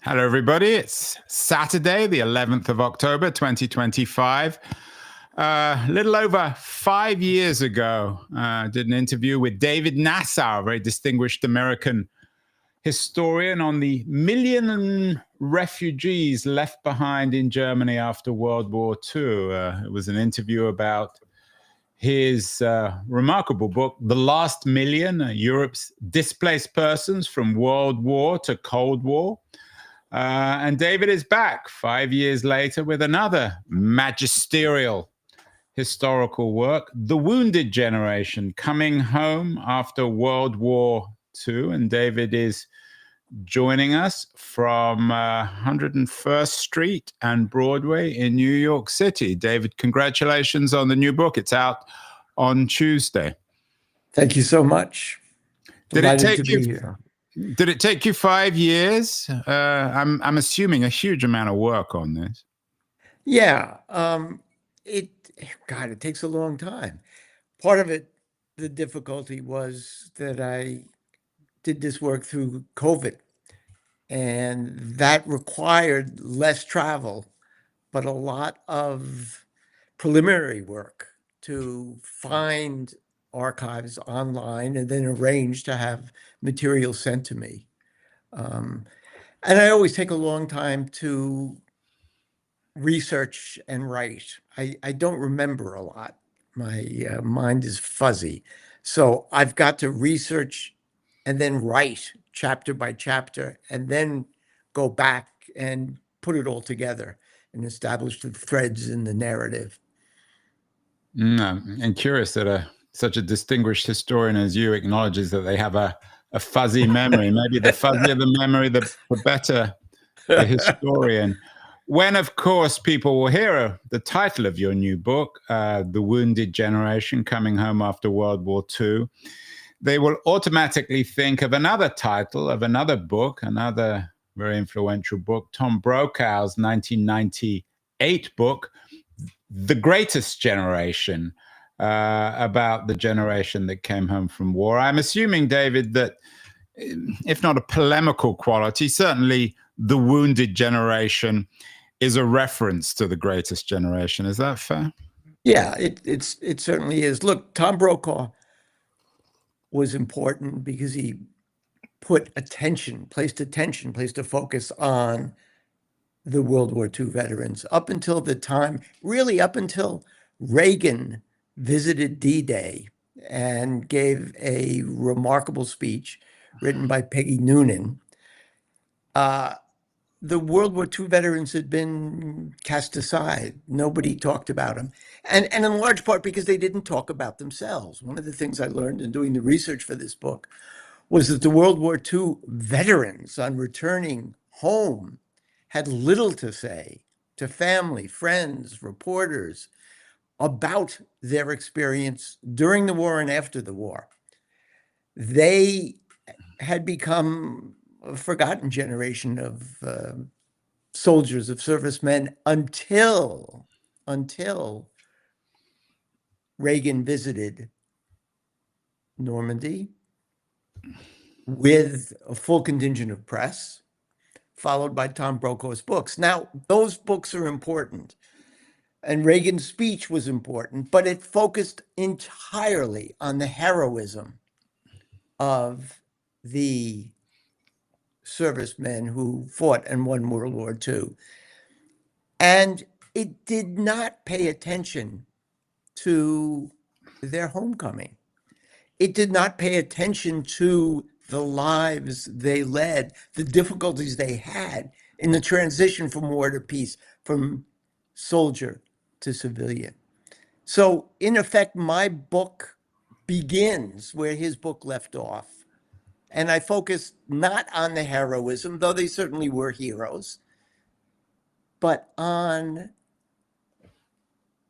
Hello, everybody. It's Saturday, the 11th of October, 2025. A little over 5 years ago, I did an interview with David Nasaw, a very distinguished American historian, on the million refugees left behind in Germany after World War II. It was an interview about his remarkable book, The Last Million, Europe's Displaced Persons from World War to Cold War. And David is back 5 years later with another magisterial historical work, The Wounded Generation, Coming Home After World War II. And David is joining us from 101st Street and Broadway in New York City. David, congratulations on the new book. It's out on Tuesday. Thank you so much. Delighted to be here. Did it take you 5 years? I'm assuming a huge amount of work on this. Yeah, it takes a long time. Part of it, the difficulty was that I did this work through COVID, and that required less travel, but a lot of preliminary work to find archives online and then arrange to have material sent to me. And I always take a long time to research and write. I don't remember a lot. My mind is fuzzy. So I've got to research and then write chapter by chapter and then go back and put it all together and establish the threads in the narrative. And curious that such a distinguished historian as you acknowledges that they have a fuzzy memory. Maybe the fuzzier the memory, the better the historian. When, of course, people will hear the title of your new book, The Wounded Generation, Coming Home After World War II, they will automatically think of another title of another book, another very influential book, Tom Brokaw's 1998 book, The Greatest Generation, about the generation that came home from war. I'm assuming, David, that if not a polemical quality, certainly The Wounded Generation is a reference to The Greatest Generation. Is that fair? Yeah, it certainly is. Look, Tom Brokaw was important because he placed a focus on the World War II veterans up until Reagan visited D-Day and gave a remarkable speech written by Peggy Noonan. The World War II veterans had been cast aside. Nobody talked about them. And in large part because they didn't talk about themselves. One of the things I learned in doing the research for this book was that the World War II veterans, on returning home, had little to say to family, friends, reporters about their experience during the war and after the war. They had become a forgotten generation of soldiers, of servicemen, until Reagan visited Normandy with a full contingent of press, followed by Tom Brokaw's books. Now, those books are important, and Reagan's speech was important, but it focused entirely on the heroism of the servicemen who fought and won World War II. And it did not pay attention to their homecoming. It did not pay attention to the lives they led, the difficulties they had in the transition from war to peace, from soldier to civilian. So, in effect, my book begins where his book left off. And I focused not on the heroism, though they certainly were heroes, but on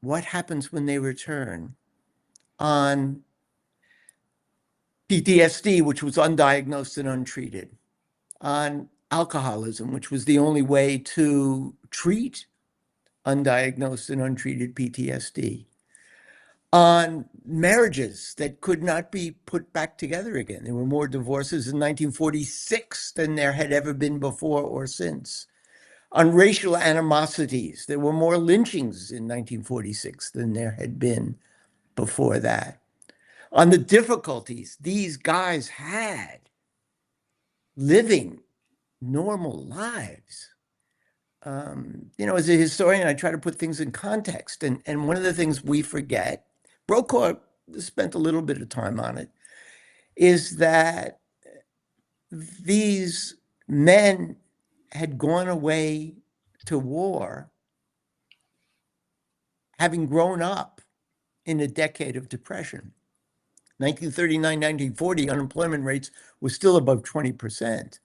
what happens when they return, on PTSD, which was undiagnosed and untreated, on alcoholism, which was the only way to treat undiagnosed and untreated PTSD, on marriages that could not be put back together again. There were more divorces in 1946 than there had ever been before or since. On racial animosities, there were more lynchings in 1946 than there had been before that. On the difficulties these guys had living normal lives. As a historian, I try to put things in context. And one of the things we forget, Brokaw spent a little bit of time on it, is that these men had gone away to war having grown up in a decade of depression. 1939, 1940, unemployment rates were still above 20%.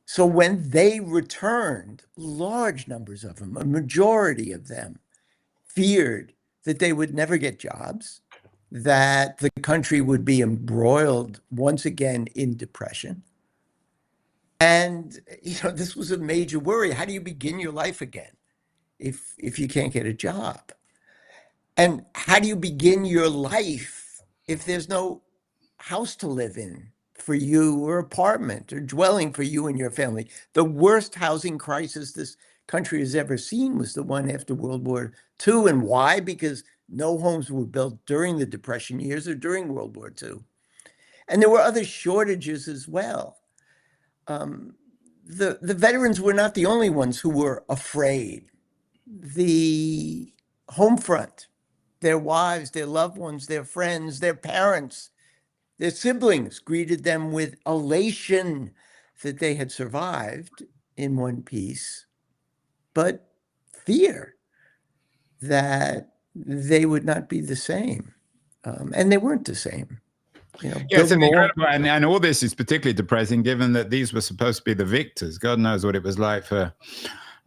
So when they returned, large numbers of them, a majority of them, feared that they would never get jobs, that the country would be embroiled once again in depression. And this was a major worry. How do you begin your life again if you can't get a job? And how do you begin your life if there's no house to live in for you, or apartment or dwelling for you and your family? The worst housing crisis this country has ever seen was the one after World War II. And why? Because no homes were built during the Depression years or during World War II. And there were other shortages as well. The veterans were not the only ones who were afraid. The home front, their wives, their loved ones, their friends, their parents, their siblings greeted them with elation that they had survived in one piece, but fear that they would not be the same. And they weren't the same. Yes, Building and a wall. incredible, and all this is particularly depressing, given that these were supposed to be the victors. God knows what it was like for,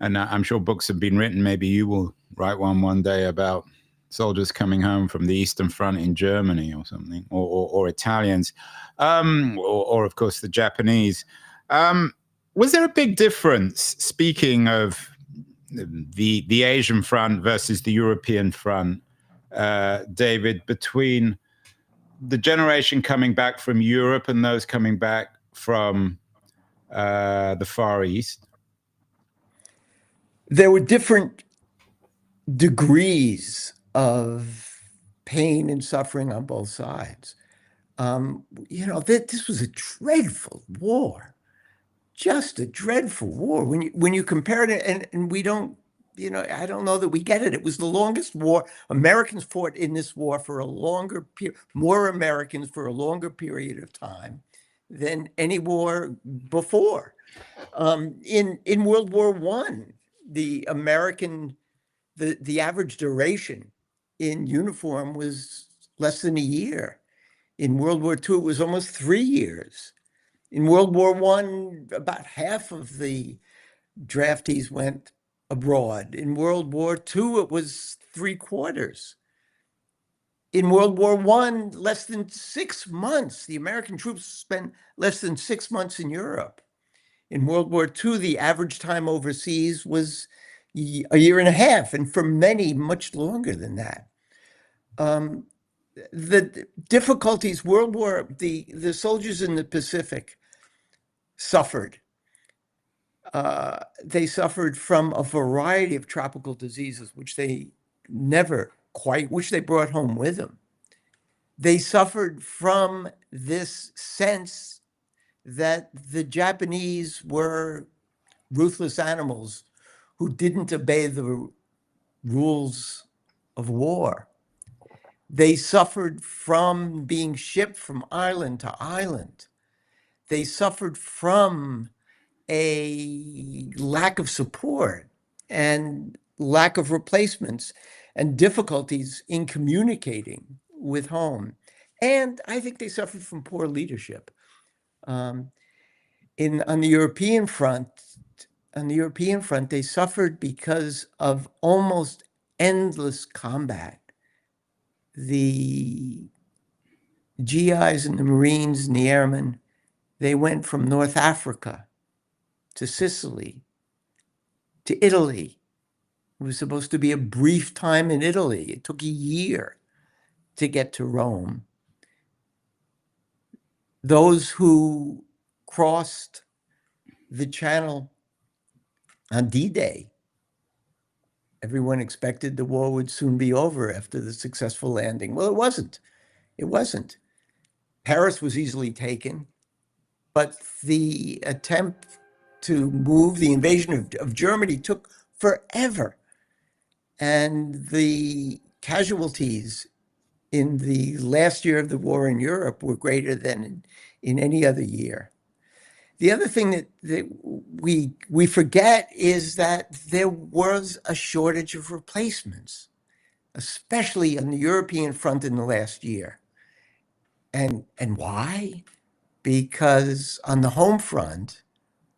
and I'm sure books have been written. Maybe you will write one day about soldiers coming home from the Eastern Front in Germany or something, or Italians, or of course the Japanese. Was there a big difference? Speaking of the Asian front versus the European front, David, between the generation coming back from Europe and those coming back from the Far East? There were different degrees of pain and suffering on both sides. This was a dreadful war, just a dreadful war. When you compare it, and we don't, I don't know that we get it. It was the longest war. Americans fought in this war for a longer period, more Americans for a longer period of time than any war before. In World War One, the average duration in uniform was less than a year. In World War II, it was almost 3 years. In World War I, about half of the draftees went abroad. In World War II, it was 3/4. In World War I, less than 6 months. The American troops spent less than 6 months in Europe. In World War II, the average time overseas was a year and a half, and for many, much longer than that. The difficulties, the soldiers in the Pacific suffered. They suffered from a variety of tropical diseases, which they brought home with them. They suffered from this sense that the Japanese were ruthless animals who didn't obey the rules of war. They suffered from being shipped from island to island. They suffered from a lack of support and lack of replacements and difficulties in communicating with home. And I think they suffered from poor leadership. On the European front, they suffered because of almost endless combat. The GIs and the Marines and the airmen, they went from North Africa to Sicily to Italy. It was supposed to be a brief time in Italy. It took a year. to get to Rome. Those who crossed the Channel on D-Day, everyone expected the war would soon be over after the successful landing. Well, it wasn't. It wasn't. Paris was easily taken, but the attempt to move, the invasion of Germany took forever. And the casualties in the last year of the war in Europe were greater than in any other year. The other thing that we forget is that there was a shortage of replacements, especially on the European front in the last year. And why? Because on the home front,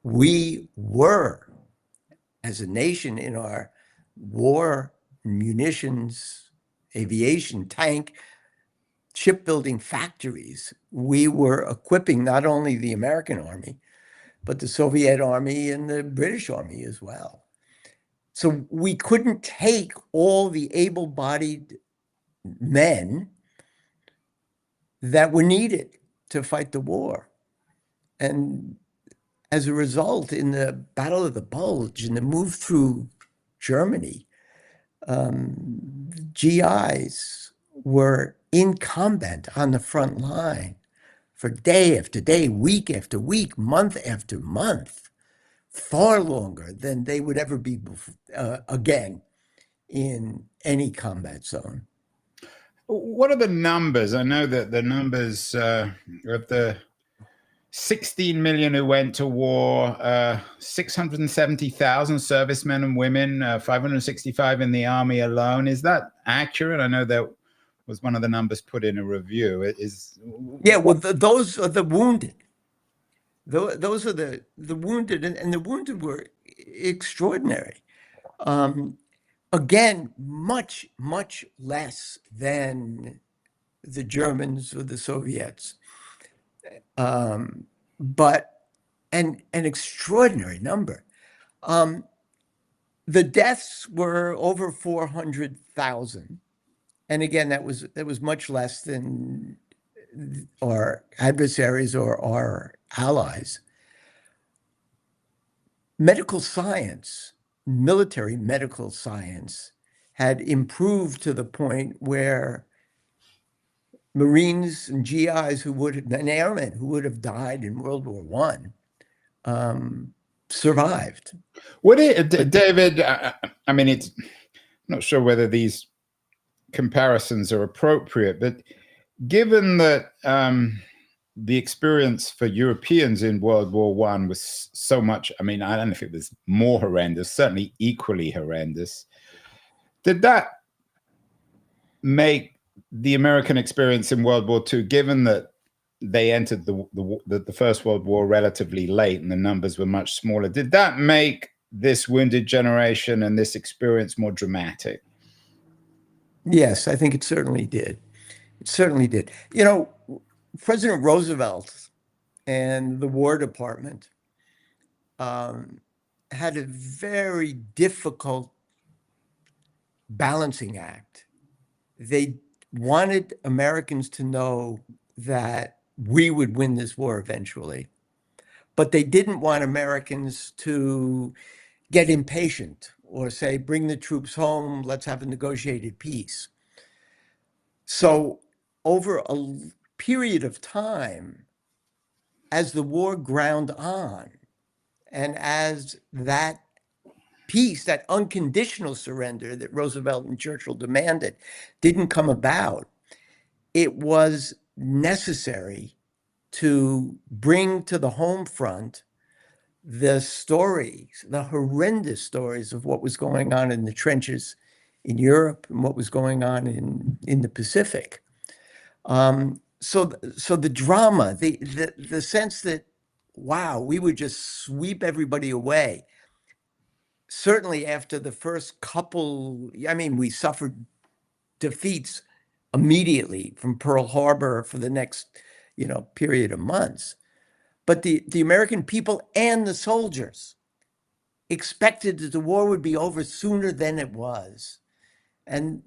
we were, as a nation, in our war, munitions, aviation, tank, shipbuilding factories, we were equipping not only the American army, but the Soviet army and the British army as well. So we couldn't take all the able-bodied men that were needed to fight the war. And as a result, in the Battle of the Bulge, in the move through Germany, GIs were in combat on the front line for day after day, week after week, month after month, far longer than they would ever be again in any combat zone. What are the numbers? I know that the numbers of the 16 million who went to war, 670,000 servicemen and women, 565 in the army alone. Is that accurate? I know that was one of the numbers put in a review. Yeah, well, those are the wounded. Those are the wounded, and the wounded were extraordinary. Again, much, much less than the Germans or the Soviets. But an extraordinary number. The deaths were over 400,000. And again, that was much less than our adversaries or our allies. Medical science, military medical science, had improved to the point where Marines and GIs and airmen who would have died in World War I survived. David, I mean, I'm not sure whether these comparisons are appropriate, but given that the experience for Europeans in World War I was so much, I mean, I don't know if it was more horrendous, certainly equally horrendous, did that make the American experience in World War II, given that they entered the First World War relatively late and the numbers were much smaller, did that make this wounded generation and this experience more dramatic? Yes, I think it certainly did. It certainly did. You know, President Roosevelt and the War Department had a very difficult balancing act. They wanted Americans to know that we would win this war eventually, but they didn't want Americans to get impatient or say, bring the troops home, let's have a negotiated peace. So over a period of time, as the war ground on, and as that peace, that unconditional surrender that Roosevelt and Churchill demanded, didn't come about, it was necessary to bring to the home front the stories, the horrendous stories of what was going on in the trenches in Europe and what was going on in the Pacific. So the drama, the sense that, wow, we would just sweep everybody away. Certainly after the first couple, I mean, we suffered defeats immediately from Pearl Harbor for the next, period of months. But the American people and the soldiers expected that the war would be over sooner than it was. And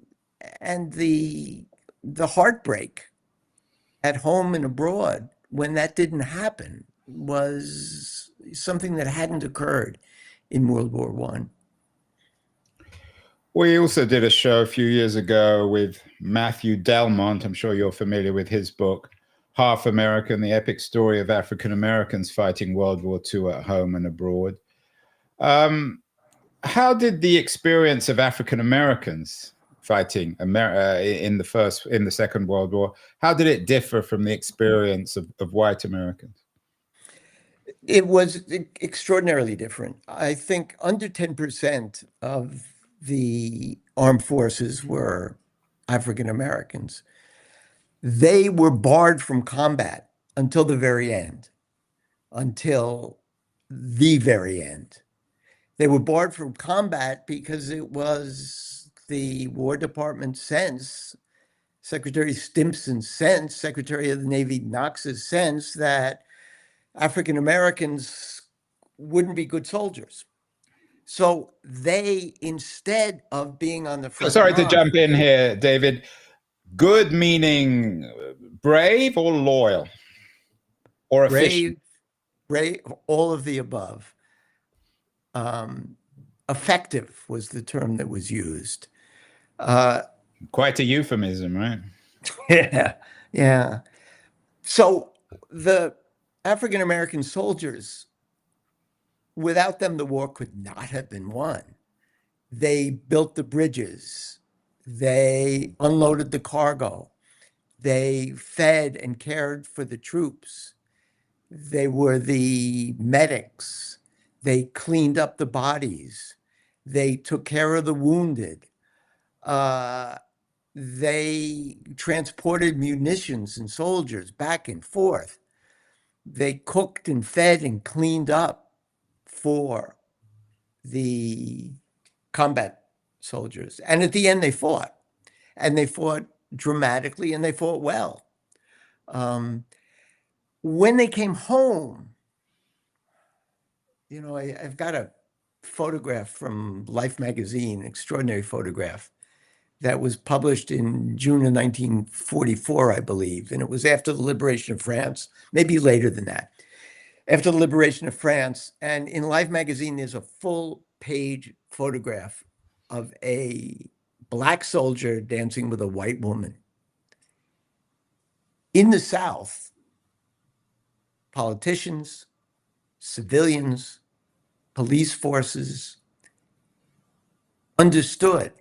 the the heartbreak at home and abroad when that didn't happen was something that hadn't occurred in World War One. We also did a show a few years ago with Matthew Delmont. I'm sure you're familiar with his book, Half American, the epic story of African Americans fighting World War II at home and abroad. How did the experience of African Americans fighting in the Second World War, how did it differ from the experience of white Americans? It was extraordinarily different. I think under 10% of the armed forces were African Americans. They were barred from combat until the very end, until the very end. They were barred from combat because it was the War Department's sense, Secretary Stimson's sense, Secretary of the Navy Knox's sense that African Americans wouldn't be good soldiers. So they, instead of being on the front Sorry to line, jump in here, David. Good meaning brave or loyal or efficient? brave, all of the above. Effective was the term that was used. Quite a euphemism, right? Yeah, yeah. So the African American soldiers, without them, the war could not have been won. They built the bridges. They unloaded the cargo. They fed and cared for the troops. They were the medics. They cleaned up the bodies. They took care of the wounded. They transported munitions and soldiers back and forth. They cooked and fed and cleaned up for the combat soldiers. And at the end, they fought. And they fought dramatically and they fought well. When they came home, I've got a photograph from Life magazine, extraordinary photograph, that was published in June of 1944, I believe. And it was after the liberation of France, maybe later than that, after the liberation of France. And in Life magazine, there's a full page photograph of a Black soldier dancing with a white woman. In the South, politicians, civilians, police forces understood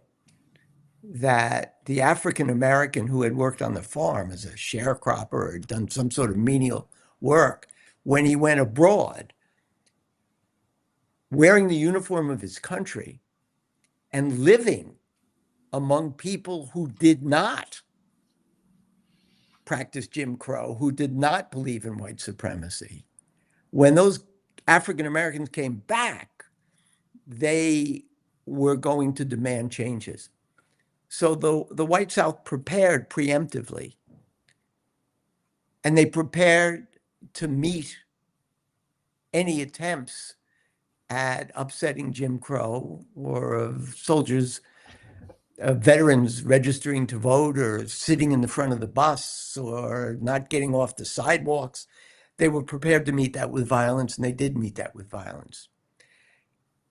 that the African American who had worked on the farm as a sharecropper or done some sort of menial work, when he went abroad, wearing the uniform of his country and living among people who did not practice Jim Crow, who did not believe in white supremacy, when those African Americans came back, they were going to demand changes. So the White South prepared preemptively, and they prepared to meet any attempts at upsetting Jim Crow or of soldiers, veterans registering to vote or sitting in the front of the bus or not getting off the sidewalks. They were prepared to meet that with violence, and they did meet that with violence.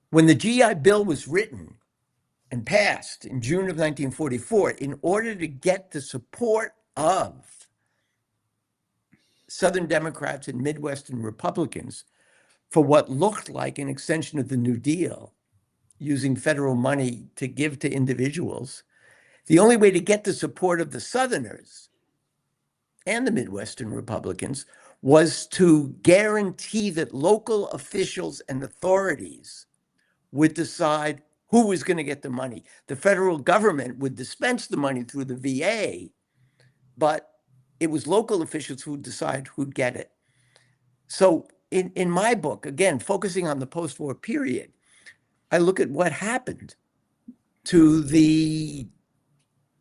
When the GI Bill was written and passed in June of 1944, in order to get the support of Southern Democrats and Midwestern Republicans for what looked like an extension of the New Deal, using federal money to give to individuals, the only way to get the support of the Southerners and the Midwestern Republicans was to guarantee that local officials and authorities would decide who was going to get the money. The federal government would dispense the money through the VA, but it was local officials who would decide who'd get it. So in my book, again, focusing on the post-war period, I look at what happened to the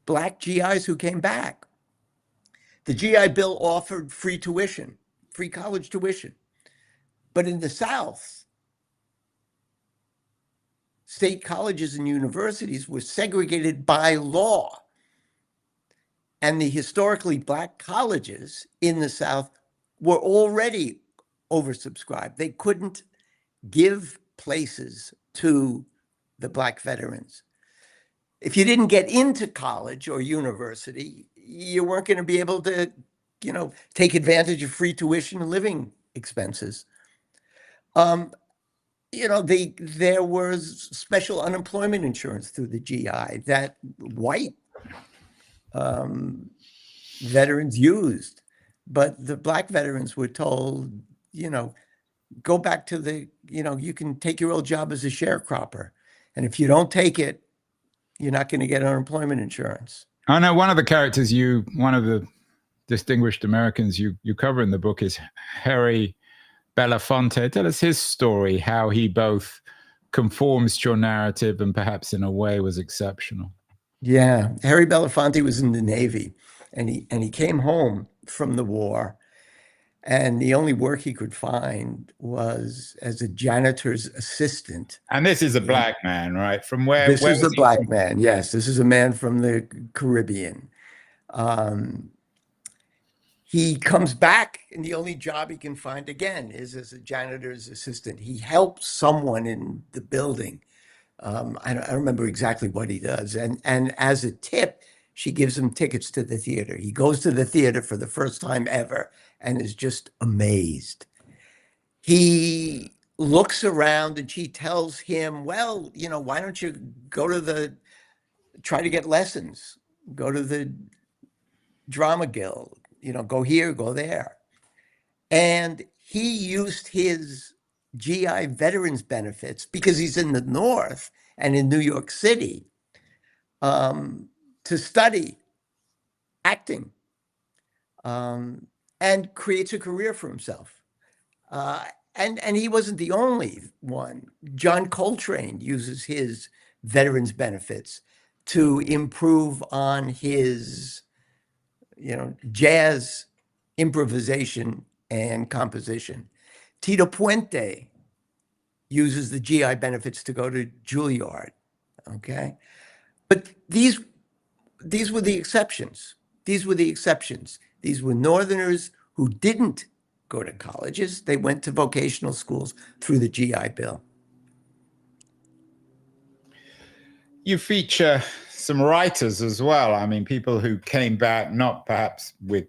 Black GIs who came back. The GI Bill offered free tuition, free college tuition. But in the South, state colleges and universities were segregated by law. And the historically Black colleges in the South were already oversubscribed. They couldn't give places to the Black veterans. If you didn't get into college or university, you weren't going to be able to, take advantage of free tuition and living expenses. There was special unemployment insurance through the GI that white veterans used, but the Black veterans were told, go back to you can take your old job as a sharecropper. And if you don't take it, you're not going to get unemployment insurance. I know one of the characters one of the distinguished Americans you cover in the book is Harry Belafonte. Tell us his story, how he both conforms to your narrative and perhaps in a way was exceptional. Yeah, Harry Belafonte was in the Navy, and he came home from the war, and the only work he could find was as a janitor's assistant. And this is a Black man, right? From where? This is a Black from? man. Yes, this is a man from the Caribbean. He comes back, and the only job he can find again is as a janitor's assistant. He helps someone in the building. I don't remember exactly what he does. And as a tip, she gives him tickets to the theater. He goes to the theater for the first time ever and is just amazed. He looks around and she tells him, well, why don't you try to get lessons, go to the drama guild, go here, go there. And he used his GI veterans benefits because he's in the North and in New York City to study acting and creates a career for himself. And he wasn't the only one. John Coltrane uses his veterans benefits to improve on his, jazz improvisation and composition. Tito Puente uses the GI benefits to go to Juilliard, okay? But these were the exceptions. These were the exceptions. These were Northerners who didn't go to colleges. They went to vocational schools through the GI Bill. You feature some writers as well. I mean, people who came back not perhaps with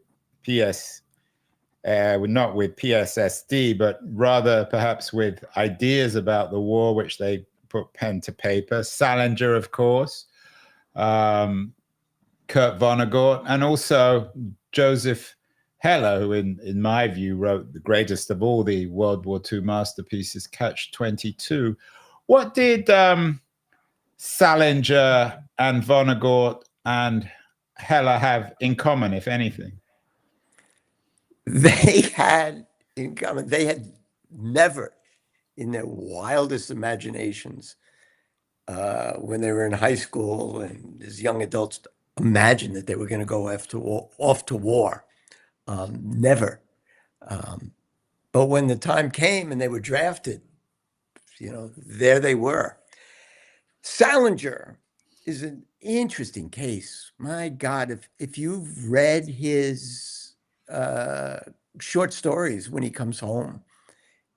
not with PSSD, but rather perhaps with ideas about the war, which they put pen to paper. Salinger, of course, Kurt Vonnegut, and also Joseph Heller, who in my view wrote the greatest of all the World War II masterpieces, Catch-22. What did Salinger and Vonnegut and Heller have in common, if anything? They had in common, they had never in their wildest imaginations, when they were in high school and as young adults, imagined that they were going to go off to war. Never. But when the time came and they were drafted, there they were. Salinger is an interesting case. My God, if you've read his short stories when he comes home,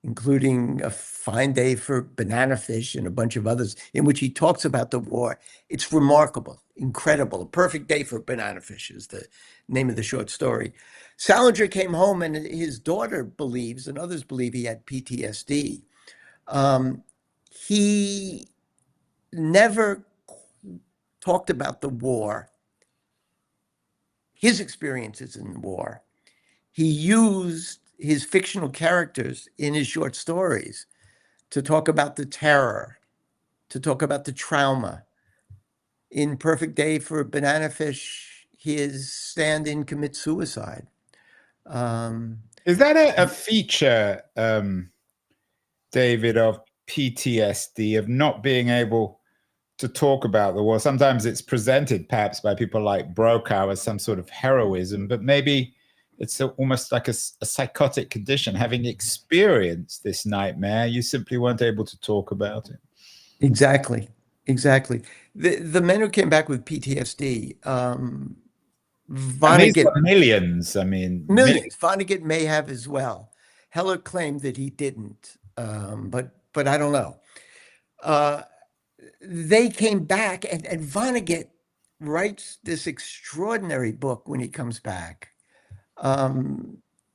including A Fine Day for Banana Fish and a bunch of others in which he talks about the war, it's remarkable, incredible. A Perfect Day for Banana Fish is the name of the short story. Salinger came home and his daughter believes, and others believe, he had PTSD. He never talked about the war, his experiences in the war. He used his fictional characters in his short stories to talk about the terror, to talk about the trauma. In Perfect Day for Banana Fish, his stand-in commits suicide. Is that a feature, David, of PTSD, of not being able to talk about the war? Sometimes it's presented perhaps by people like Brokaw as some sort of heroism, but maybe it's almost like a psychotic condition. Having experienced this nightmare, you simply weren't able to talk about it. Exactly. The men who came back with PTSD And these Vonnegut, were millions. I mean, millions. Vonnegut may have as well. Heller claimed that he didn't, but I don't know. Uh, they came back, and Vonnegut writes this extraordinary book when he comes back.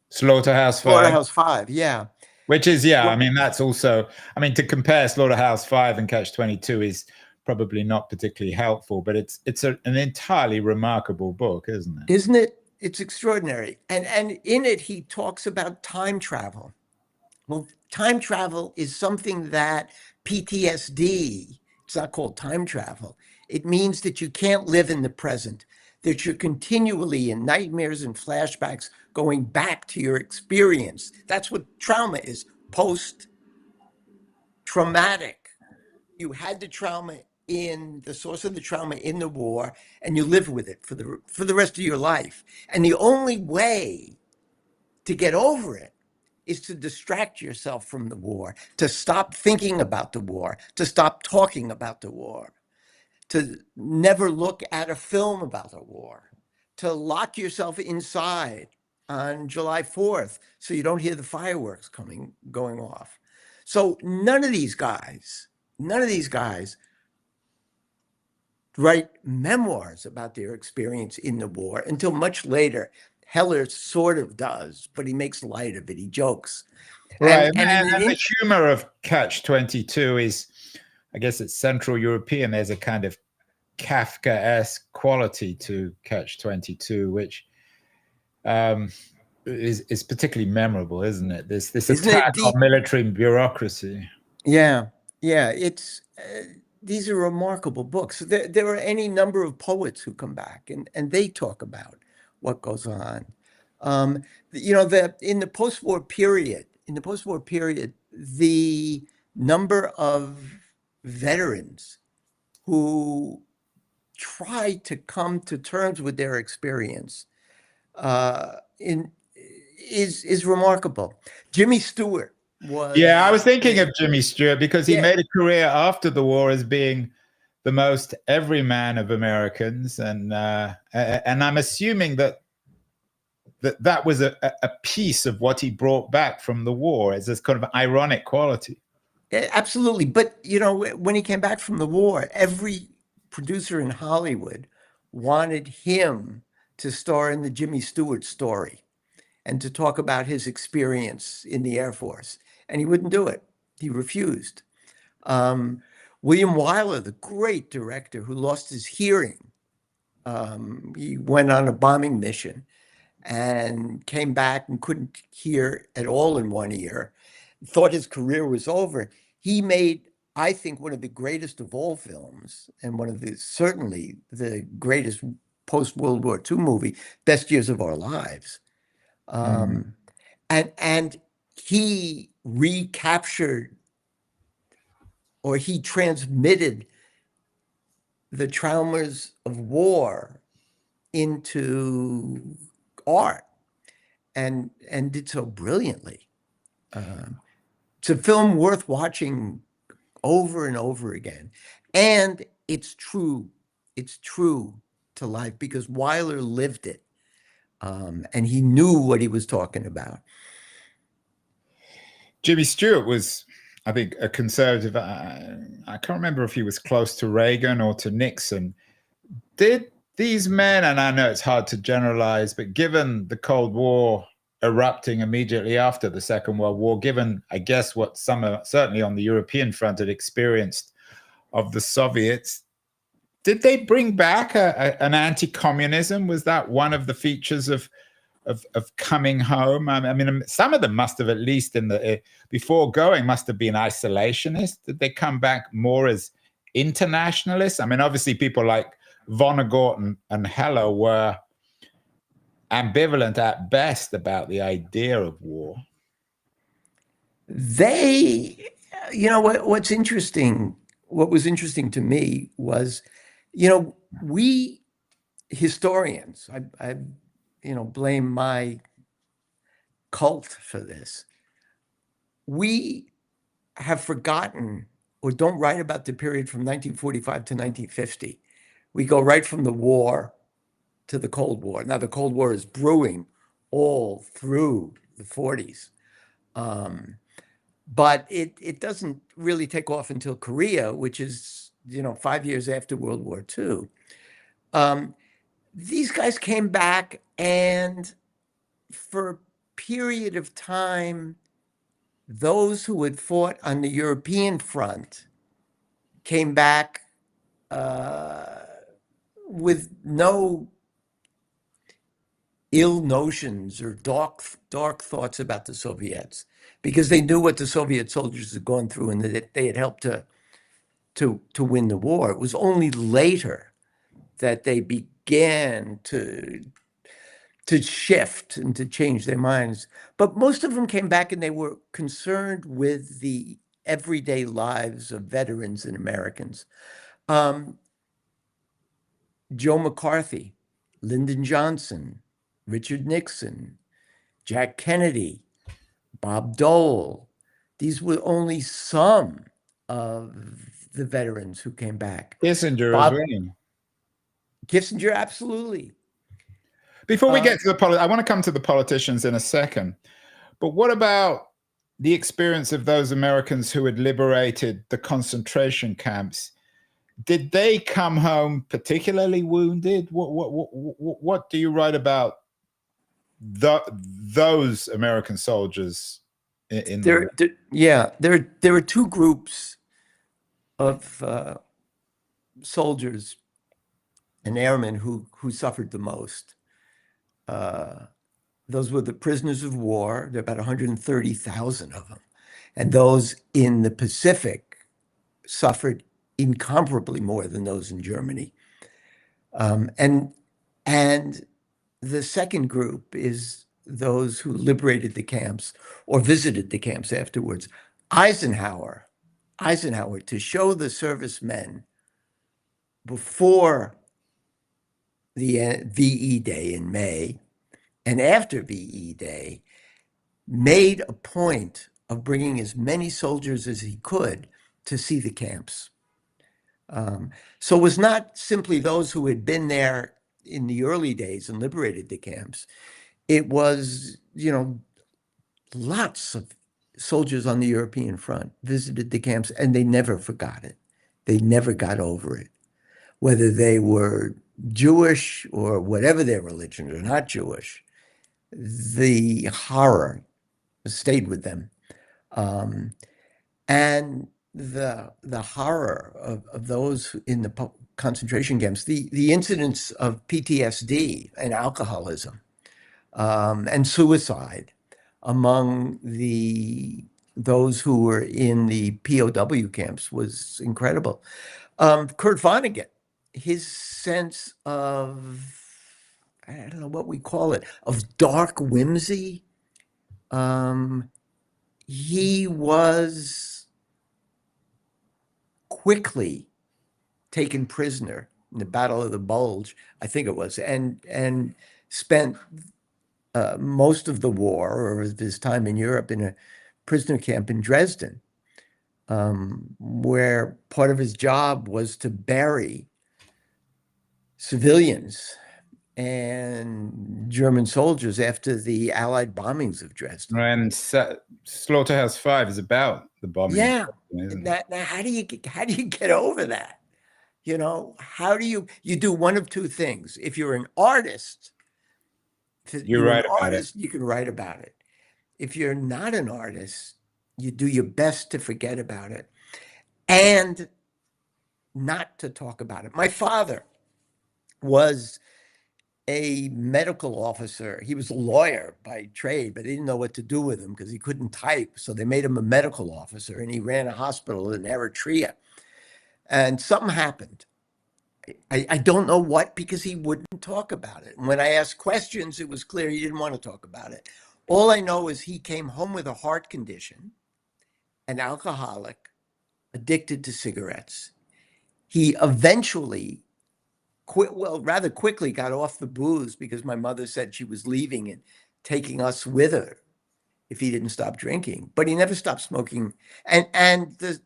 Slaughterhouse-Five, Slaughterhouse-Five, yeah. which is, yeah, I Well, mean, that's also, I mean, to compare Slaughterhouse-Five and Catch-22 is probably not particularly helpful, but an entirely remarkable book, isn't it? isn't it? It's extraordinary. And in it, he talks about time travel. Well, time travel is something that PTSD, it's not called time travel. It means that you can't live in the present, that you're continually in nightmares and flashbacks going back to your experience. That's what trauma is, post traumatic. You had the trauma in the source of the trauma in the war, and you live with it for the rest of your life. And the only way to get over it is to distract yourself from the war, to stop thinking about the war, to stop talking about the war, to never look at a film about the war, to lock yourself inside on July 4th so you don't hear the fireworks going off. So none of these guys write memoirs about their experience in the war until much later. Heller sort of does, but he makes light of it. He jokes. Right. And in And the an humor of Catch-22 is, I guess it's Central European. There's a kind of Kafka-esque quality to Catch-22, which is particularly memorable, isn't it? This isn't it attack on deep? military bureaucracy. Yeah, yeah. It's these are remarkable books. There are any number of poets who come back and they talk about what goes on. You know, in the post-war period, the number of veterans who try to come to terms with their experience in is remarkable. Jimmy Stewart Yeah, I was was thinking of Jimmy Stewart because he yeah, made a career after the war as being the most everyman of Americans, and I'm assuming that was a piece of what he brought back from the war as this kind of ironic quality. absolutely. But you know, when he came back from the war, every producer in Hollywood wanted him to star in the Jimmy Stewart story and to talk about his experience in the Air Force. And he wouldn't do it. He refused. Um, William Wyler, the great director who lost his hearing, he went on a bombing mission and came back and couldn't hear at all in one ear, thought his career was over. He made, I think, one of the greatest of all films, and one of the certainly the greatest post-World War II movie, Best Years of Our Lives. Mm. And he recaptured, or he transmitted the traumas of war into art and did so brilliantly. It's a film worth watching over and over again. And it's true. It's true to life because Wyler lived it. And he knew what he was talking about. Jimmy Stewart was, I think, a conservative. I can't remember if he was close to Reagan or to Nixon. Did these men, and I know it's hard to generalize, but given the Cold War erupting immediately after the Second World War, given, I guess, what some certainly on the European front had experienced of the Soviets, did they bring back an anti-communism? Was that one of the features of coming home? I mean, some of them must have, at least in the before going, must have been isolationist. Did they come back more as internationalists? I mean, obviously, people like Vonnegut and Heller were ambivalent at best about the idea of war. They, you know, what's interesting, what was interesting to me was, you know, we historians, you know, blame my cult for this. We have forgotten or don't write about the period from 1945 to 1950. We go right from the war to the Cold War. Now, the Cold War is brewing all through the 40s. But it doesn't really take off until Korea, which is, 5 years after World War II. These guys came back, and for a period of time, those who had fought on the European front came back with no ill notions or dark thoughts about the Soviets, because they knew what the Soviet soldiers had gone through and that they had helped to win the war. It was only later that they began to shift and to change their minds. But most of them came back and they were concerned with the everyday lives of veterans and Americans. Joe McCarthy, Lyndon Johnson, Richard Nixon, Jack Kennedy, Bob Dole. These were only some of the veterans who came back. Kissinger as Bob well. Kissinger, absolutely. Before we get to I want to come to the politicians in a second. But what about the experience of those Americans who had liberated the concentration camps? Did they come home particularly wounded? What do you write about those American soldiers in there? There were two groups of soldiers and airmen who suffered the most. Those were the prisoners of war. There are about 130,000 of them. And those in the Pacific suffered incomparably more than those in Germany. And the second group is those who liberated the camps or visited the camps afterwards. Eisenhower, to show the servicemen before the VE Day in May and after VE Day, made a point of bringing as many soldiers as he could to see the camps. So it was not simply those who had been there in the early days and liberated the camps. It was, lots of soldiers on the European front visited the camps, and they never forgot it. They never got over it. Whether they were Jewish or whatever their religion, or not Jewish, the horror stayed with them. And the horror of those in the concentration camps, the incidents of PTSD and alcoholism and suicide among those who were in the POW camps was incredible. Kurt Vonnegut, his sense of, I don't know what we call it, of dark whimsy. He was quickly taken prisoner in the Battle of the Bulge, I think it was, and spent most of the war or his time in Europe in a prisoner camp in Dresden, where part of his job was to bury civilians and German soldiers after the Allied bombings of Dresden. And Slaughterhouse 5 is about the bombing. Yeah. Isn't it? Now, how do you get over that? How do you do one of two things? If you're an artist, you can write about it. If you're not an artist, you do your best to forget about it and not to talk about it. My father was a medical officer. He was a lawyer by trade, but they didn't know what to do with him because he couldn't type. So they made him a medical officer, and he ran a hospital in Eritrea. And something happened. I don't know what, because he wouldn't talk about it. And when I asked questions, it was clear he didn't want to talk about it. All I know is he came home with a heart condition, an alcoholic, addicted to cigarettes. He eventually rather quickly got off the booze because my mother said she was leaving and taking us with her if he didn't stop drinking. But he never stopped smoking. And the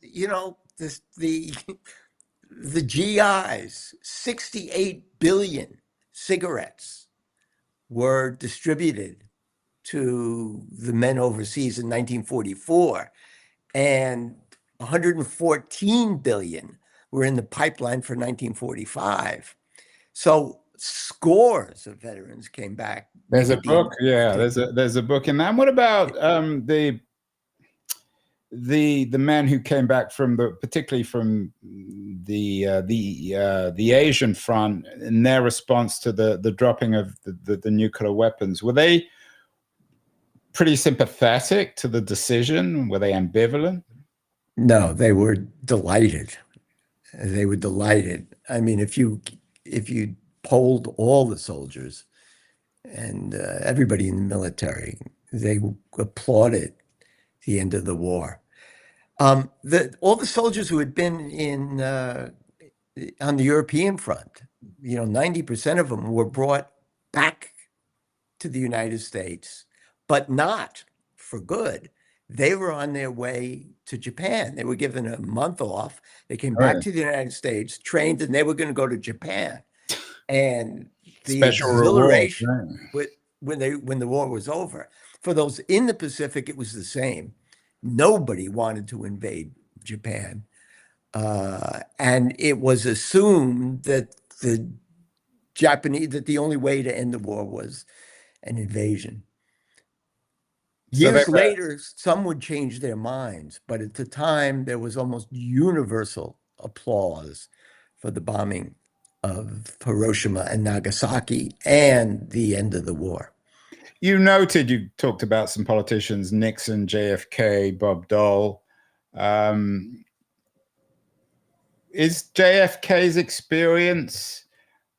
GIs, 68 billion cigarettes were distributed to the men overseas in 1944, and 114 billion were in the pipeline for 1945. So scores of veterans came back There's a book, nicotine. yeah. There's a book in that. And what about the men who came back from particularly from the Asian front in their response to the dropping of the nuclear weapons? Were they pretty sympathetic to the decision? Were they ambivalent? No, they were delighted. They were delighted. I mean, if you polled all the soldiers and everybody in the military, they applauded the end of the war. All the soldiers who had been in on the European front, 90% of them were brought back to the United States, but not for good. They were on their way to Japan. They were given a month off. They came back Right. to the United States, trained, and they were going to go to Japan. And the Special reward, exhilaration right? when the war was over. For those in the Pacific, it was the same. Nobody wanted to invade Japan. And it was assumed that the only way to end the war was an invasion. So they Years later, some would change their minds, but at the time, there was almost universal applause for the bombing of Hiroshima and Nagasaki and the end of the war. You noted, you talked about some politicians, Nixon, JFK, Bob Dole. Is JFK's experience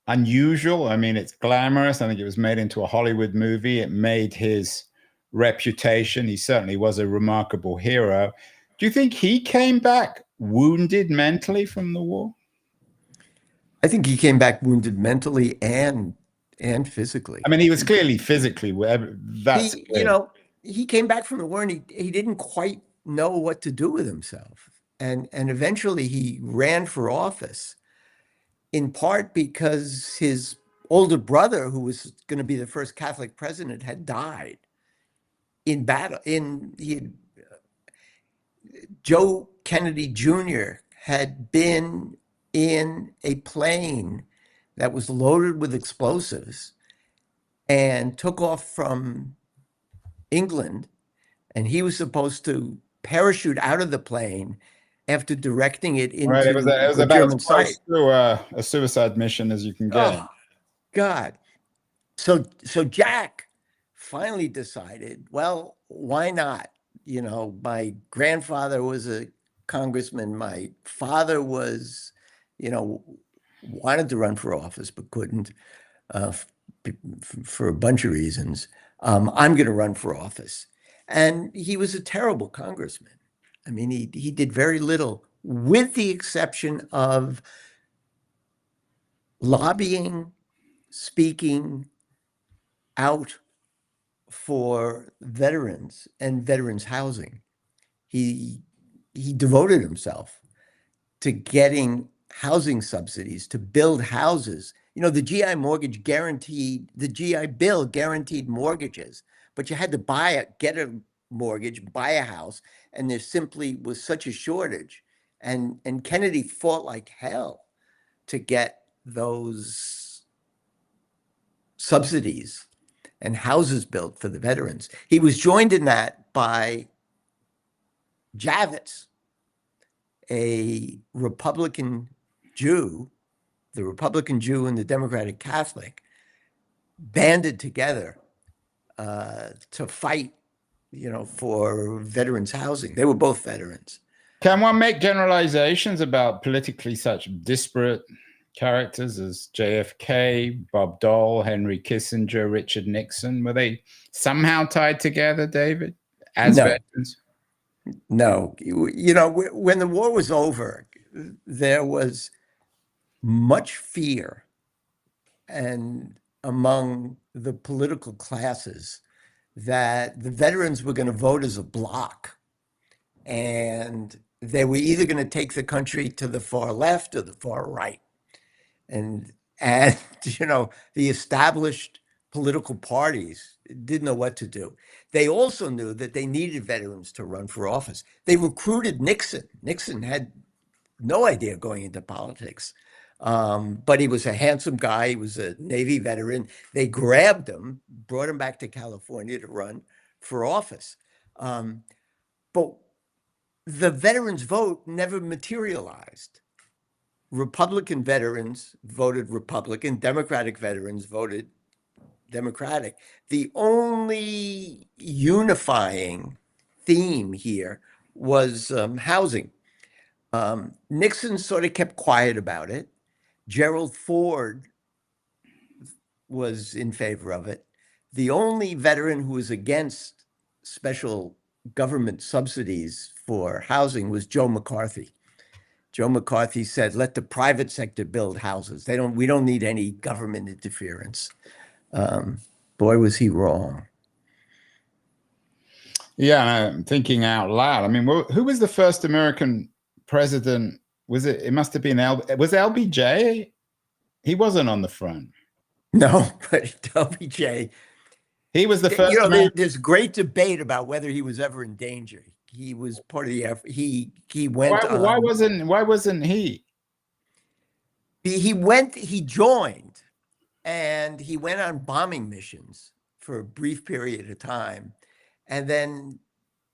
unusual? I mean, it's glamorous. I think it was made into a Hollywood movie. It made his reputation. He certainly was a remarkable hero. Do you think he came back wounded mentally from the war? I think he came back wounded mentally and physically. I mean, he was clearly physically, that's He, clear. he came back from the war and he didn't quite know what to do with himself. And eventually he ran for office, in part because his older brother, who was going to be the first Catholic president, had died in battle. Joe Kennedy Jr. had been in a plane that was loaded with explosives and took off from England, and he was supposed to parachute out of the plane after directing it Right, it into was a about as German close site. to a suicide mission as you can get. Oh, God. So Jack finally decided, well, why not? My grandfather was a congressman. My father was, wanted to run for office but couldn't for a bunch of reasons. I'm going to run for office. And he was a terrible congressman. I mean, he did very little, with the exception of lobbying, speaking out for veterans and veterans housing. He devoted himself to getting housing subsidies to build houses. The GI Bill guaranteed mortgages, but you had to get a mortgage, buy a house, and there simply was such a shortage. And Kennedy fought like hell to get those subsidies and houses built for the veterans. He was joined in that by Javits, a Republican Jew. The Republican Jew and the Democratic Catholic banded together to fight, for veterans housing. They were both veterans. Can one make generalizations about politically such disparate characters as JFK, Bob Dole, Henry Kissinger, Richard Nixon? Were they somehow tied together, David, as No. veterans? No. When the war was over, there was much fear and among the political classes that the veterans were going to vote as a bloc, and they were either going to take the country to the far left or the far right. And And, the established political parties didn't know what to do. They also knew that they needed veterans to run for office. They recruited Nixon. Nixon had no idea going into politics. But he was a handsome guy. He was a Navy veteran. They grabbed him, brought him back to California to run for office. But the veterans' vote never materialized. Republican veterans voted Republican, Democratic veterans voted Democratic. The only unifying theme here was housing. Nixon sort of kept quiet about it. Gerald Ford was in favor of it. The only veteran who was against special government subsidies for housing was Joe McCarthy. Joe McCarthy said, "Let the private sector build houses. We don't need any government interference." Boy, was he wrong. Yeah, I'm thinking out loud. I mean, who was the first American president? Was it? It must have been was LBJ? He wasn't on the front. No, but LBJ. He was the first. American... There's great debate about whether he was ever in danger. He was part of the effort. He went. Why wasn't he? He joined, and he went on bombing missions for a brief period of time, and then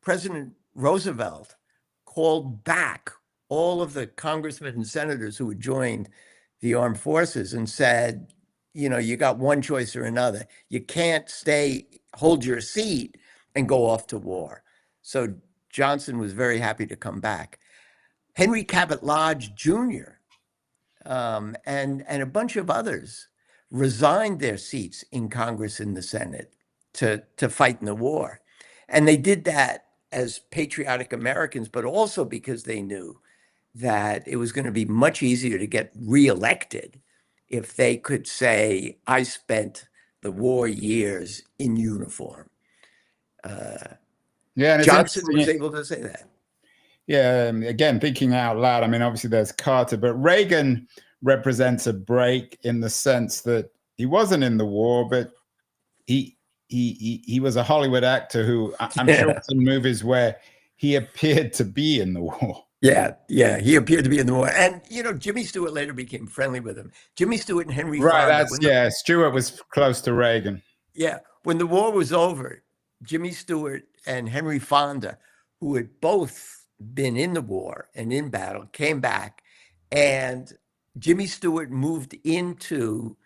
President Roosevelt called back all of the congressmen and senators who had joined the armed forces and said, you got one choice or another. You can't hold your seat and go off to war. So Johnson was very happy to come back. Henry Cabot Lodge Jr. And a bunch of others resigned their seats in Congress and the Senate to fight in the war. And they did that as patriotic Americans, but also because they knew that it was going to be much easier to get reelected if they could say, "I spent the war years in uniform." Yeah, and Johnson was able to say that. Yeah, again, thinking out loud, I mean, obviously there's Carter, but Reagan represents a break in the sense that he wasn't in the war, but he was a Hollywood actor who I'm sure in movies where he appeared to be in the war. Yeah, he appeared to be in the war. And, Jimmy Stewart later became friendly with him. Jimmy Stewart and Henry Fonda. Stewart was close to Reagan. Yeah, when the war was over, Jimmy Stewart and Henry Fonda, who had both been in the war and in battle, came back, and Jimmy Stewart moved into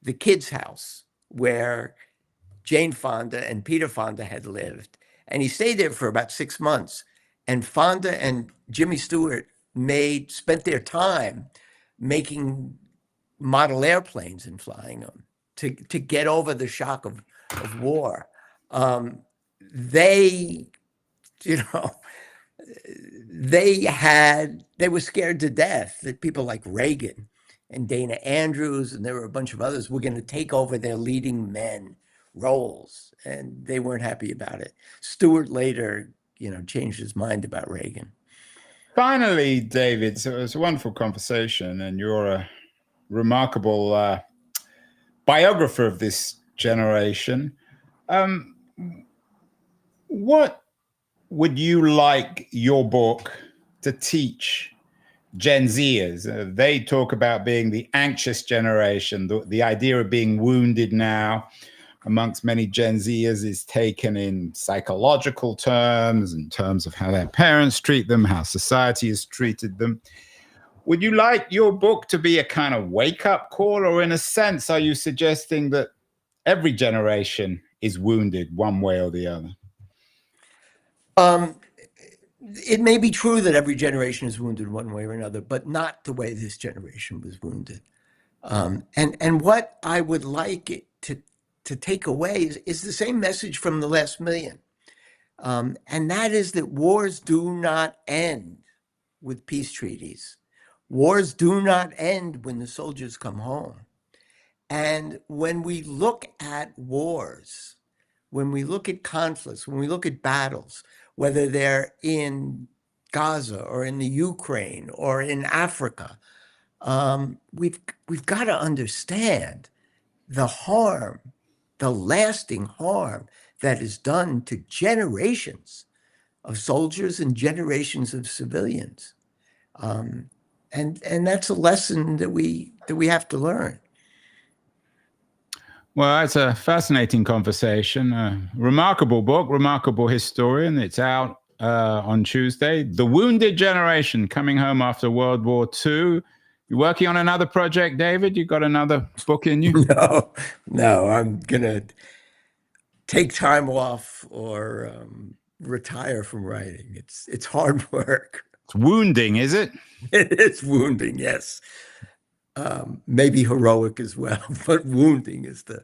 the kids' house where Jane Fonda and Peter Fonda had lived. And he stayed there for about 6 months. And Fonda and Jimmy Stewart spent their time making model airplanes and flying them to get over the shock of war. They were scared to death that people like Reagan and Dana Andrews, and there were a bunch of others, were going to take over their leading men roles, and they weren't happy about it. Stewart later, changed his mind about Reagan. Finally, David, so it was a wonderful conversation, and you're a remarkable biographer of this generation. What would you like your book to teach Gen Zers? They talk about being the anxious generation. The idea of being wounded now amongst many Gen Zers is taken in psychological terms, in terms of how their parents treat them, how society has treated them. Would you like your book to be a kind of wake-up call, or in a sense, are you suggesting that every generation is wounded one way or the other? It may be true that every generation is wounded one way or another, but not the way this generation was wounded. And what I would like it to take away is the same message from the last million. And that is that wars do not end with peace treaties. Wars do not end when the soldiers come home. And when we look at wars, when we look at conflicts, when we look at battles, whether they're in Gaza or in the Ukraine or in Africa, we've got to understand the harm, the lasting harm that is done to generations of soldiers and generations of civilians. And that's a lesson that we have to learn. Well, it's a fascinating conversation. A remarkable book, remarkable historian. It's out on Tuesday. The Wounded Generation, Coming Home After World War II. You're working on another project, David? You got another book in you? No, I'm gonna take time off or retire from writing. It's hard work. It's wounding, is it? It is wounding, yes. Maybe heroic as well, but wounding is the